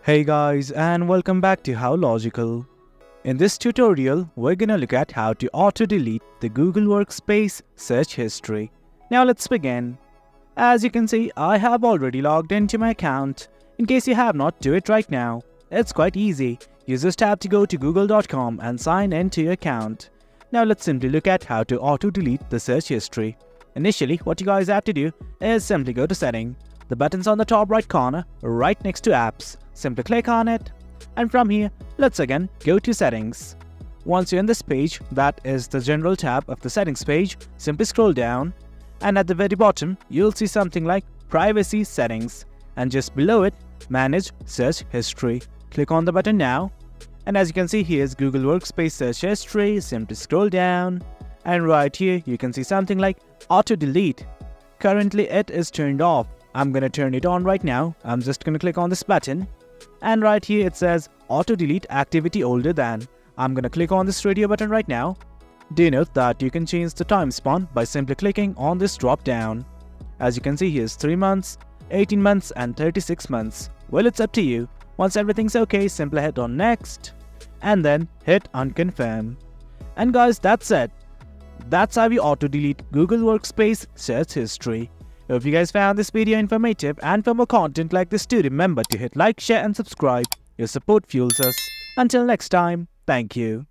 Hey guys, and welcome back to How Logical. In this tutorial, we're gonna look at how to auto-delete the Google Workspace search history. Now let's begin. As you can see, I have already logged into my account. In case you have not, do it right now. It's quite easy. You just have to go to google.com and sign into your account. Now let's simply look at how to auto-delete the search history. Initially, what you guys have to do is simply go to Setting. The button's on the top right corner, right next to Apps. Simply click on it. And from here, let's again go to Settings. Once you're in this page, that is the General tab of the Settings page, simply scroll down. And at the very bottom, you'll see something like Privacy Settings. And just below it, Manage Search History. Click on the button now. And as you can see, here's Google Workspace Search History. Simply scroll down. And right here, you can see something like Auto Delete. Currently, it is turned off. I'm gonna turn it on right now. I'm just gonna click on this button. And right here, it says Auto Delete Activity Older Than. I'm gonna click on this radio button right now. Do note that you can change the time span by simply clicking on this drop down. As you can see, here's 3 months, 18 months, and 36 months. Well, it's up to you. Once everything's okay, simply hit on Next. And then hit Unconfirm. And guys, that's it. That's how you auto-delete Google Workspace search history. If you guys found this video informative, and for more content like this, do remember to hit like, share and subscribe. Your support fuels us. Until next time, thank you.